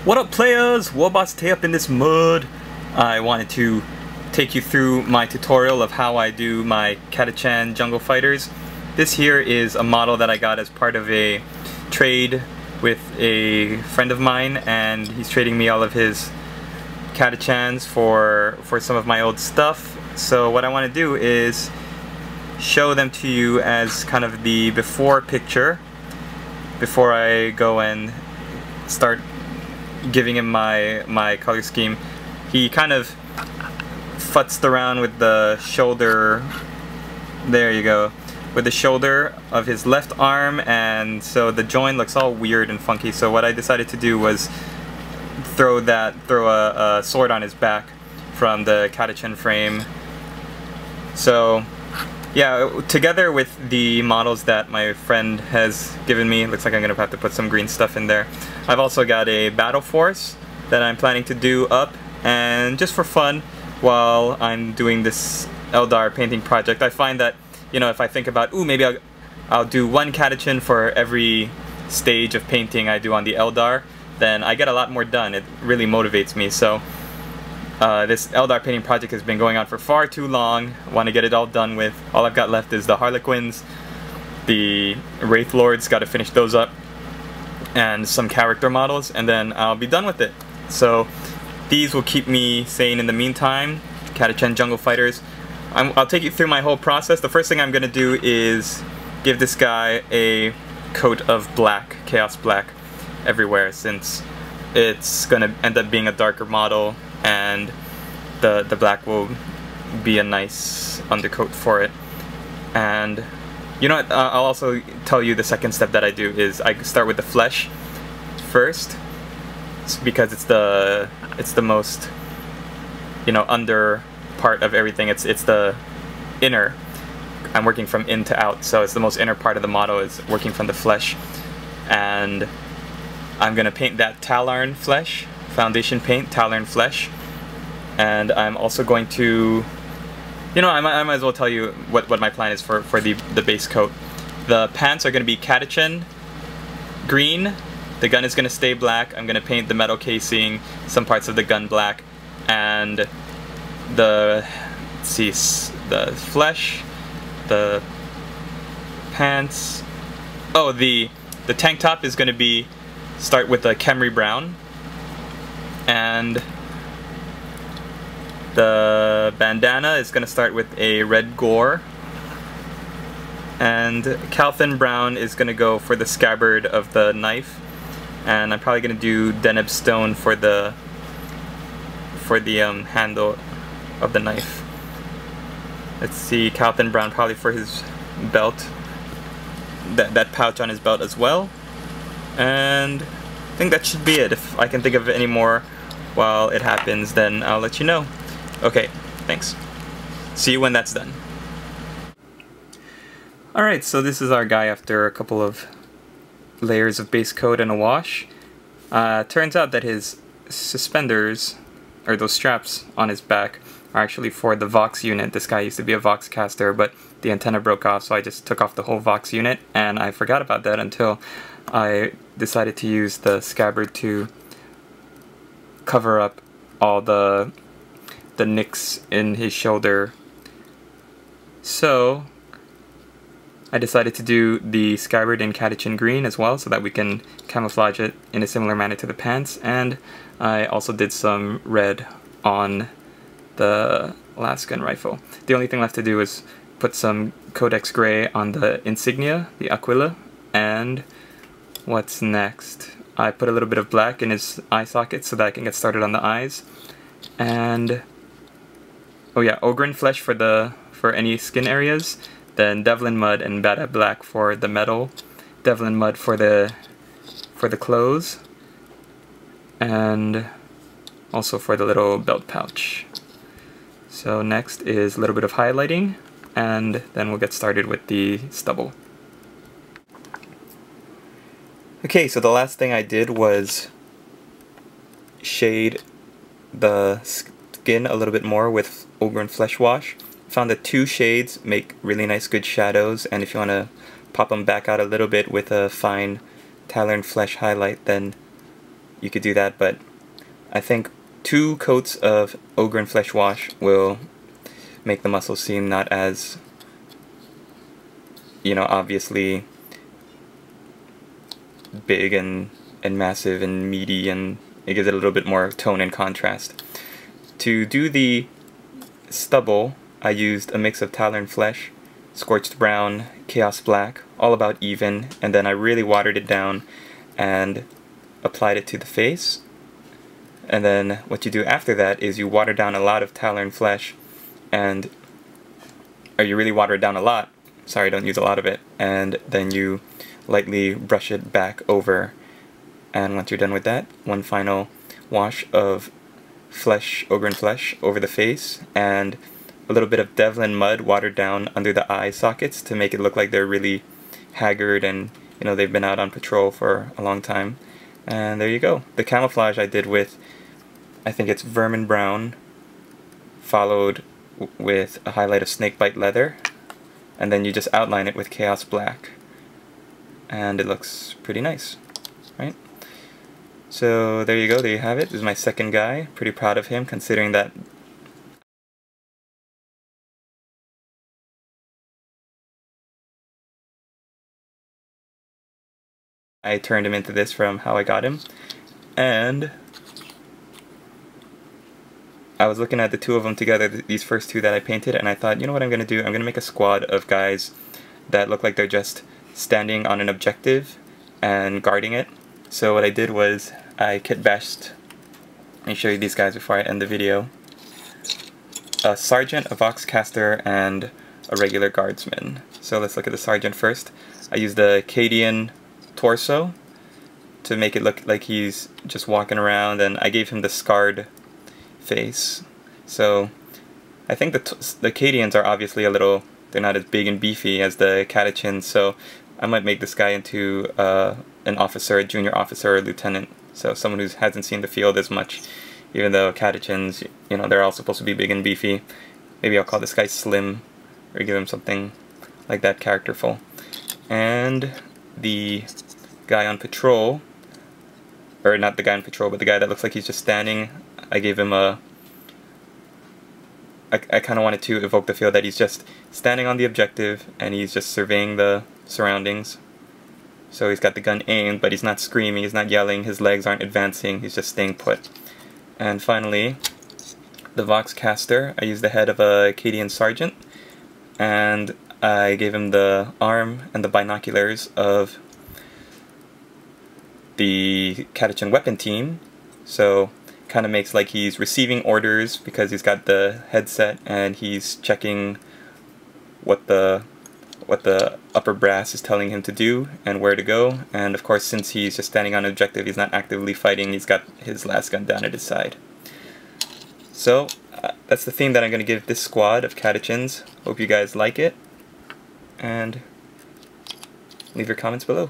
What up, players? WARBOSS Tay up in this mud. I wanted to take you through my tutorial of how I do my Catachan jungle fighters. This here is a model that I got as part of a trade with a friend of mine, and he's trading me all of his Catachans for some of my old stuff. So what I want to do is show them to you as kind of the before picture before I go and start giving him my color scheme. He kind of futzed around with the shoulder, there you go, with the shoulder of his left arm, and so the joint looks all weird and funky. So what I decided to do was throw a sword on his back from the Catachan frame. So yeah, together with the models that my friend has given me, looks like I'm gonna have to put some green stuff in there. I've also got a battleforce that I'm planning to do up, and just for fun while I'm doing this Eldar painting project, I find that, you know, if I think about, ooh, maybe I'll do one Catachan for every stage of painting I do on the Eldar, then I get a lot more done. It really motivates me. So this Eldar painting project has been going on for far too long. I want to get it all done with. All I've got left is the Harlequins, the Wraith Lords, got to finish those up, and some character models, and then I'll be done with it. So these will keep me sane in the meantime. Catachan jungle fighters. I'll take you through my whole process. The first thing I'm going to do is give this guy a coat of black, chaos black, everywhere, since it's going to end up being a darker model, and the black will be a nice undercoat for it. And you know what, I'll also tell you the second step that I do is I start with the flesh first. It's because it's the most, you know, under part of everything. It's the inner. I'm working from in to out, so it's the most inner part of the model is working from the flesh. And I'm gonna paint that Tallarn flesh, foundation paint, Tallarn flesh. And I'm also going to, you know, I might as well tell you what my plan is for the base coat. The pants are gonna be Catachan green. The gun is gonna stay black. I'm gonna paint the metal casing, some parts of the gun black, and the flesh, the pants. Oh, the tank top is gonna be start with a Khemri brown, and the bandana is gonna start with a red gore, and Calthan brown is gonna go for the scabbard of the knife, and I'm probably gonna do Deneb stone for the handle of the knife. Let's see, Calthan brown probably for his belt, that pouch on his belt as well. And I think that should be it. If I can think of any more while it happens, then I'll let you know. Okay, thanks. See you when that's done. Alright, so this is our guy after a couple of layers of base coat and a wash. Turns out that his suspenders, or those straps on his back, are actually for the Vox unit. This guy used to be a Vox caster, but the antenna broke off, so I just took off the whole Vox unit, and I forgot about that until I decided to use the scabbard to cover up all the nicks in his shoulder. So I decided to do the scabbard in Catachan green as well, so that we can camouflage it in a similar manner to the pants, and I also did some red on the Alaskan rifle. The only thing left to do is put some Codex gray on the insignia, the Aquila, and what's next? I put a little bit of black in his eye socket so that I can get started on the eyes, and oh yeah, Ogren flesh for any skin areas, then Devlin mud and Bada black for the metal, Devlin mud for the clothes, and also for the little belt pouch. So next is a little bit of highlighting, and then we'll get started with the stubble. Okay, so the last thing I did was shade the skin a little bit more with Ogren Flesh Wash. Found that 2 shades make really nice good shadows, and if you want to pop them back out a little bit with a fine Tallarn Flesh highlight, then you could do that, but I think 2 coats of Ogre and Flesh Wash will make the muscles seem not as, you know, obviously big and massive and meaty, and it gives it a little bit more tone and contrast. To do the stubble, I used a mix of Talon Flesh, Scorched Brown, Chaos Black, all about even, and then I really watered it down and applied it to the face. And then what you do after that is you water down a lot of Talon Flesh, or you really water it down a lot, sorry, don't use a lot of it, and then you lightly brush it back over. And once you're done with that, one final wash of Ogre and Flesh over the face, and a little bit of Devlin Mud watered down under the eye sockets to make it look like they're really haggard and, you know, they've been out on patrol for a long time. And there you go. The camouflage I did with, I think it's Vermin Brown, followed with a highlight of Snakebite Leather, and then you just outline it with Chaos Black. And it looks pretty nice, right? So there you go, there you have it. This is my second guy. Pretty proud of him, considering that I turned him into this from how I got him. And I was looking at the 2 of them together, these first 2 that I painted, and I thought, you know what I'm going to do? I'm going to make a squad of guys that look like they're just standing on an objective and guarding it. So what I did was I kit bashed, let me show you these guys before I end the video, a Sergeant, a Voxcaster, and a regular Guardsman. So let's look at the Sergeant first. I used the Cadian torso to make it look like he's just walking around, and I gave him the scarred face. So I think the Cadians are obviously a little, they're not as big and beefy as the Catachans, so I might make this guy into an officer, a junior officer, or a lieutenant, so someone who hasn't seen the field as much, even though Catachans, you know, they're all supposed to be big and beefy. Maybe I'll call this guy Slim, or give him something like that characterful. And the guy on patrol, or not the guy on patrol, but the guy that looks like he's just standing, I gave him a, I kind of wanted to evoke the feel that he's just standing on the objective and he's just surveying the surroundings. So he's got the gun aimed, but he's not screaming, he's not yelling, his legs aren't advancing, he's just staying put. And finally, the Voxcaster, I used the head of a Cadian Sergeant, and I gave him the arm and the binoculars of the Catachan weapon team, so kind of makes like he's receiving orders because he's got the headset and he's checking what the upper brass is telling him to do and where to go. And of course, since he's just standing on an objective, he's not actively fighting, he's got his last gun down at his side. So that's the theme that I'm going to give this squad of Catachans. Hope you guys like it, and leave your comments below.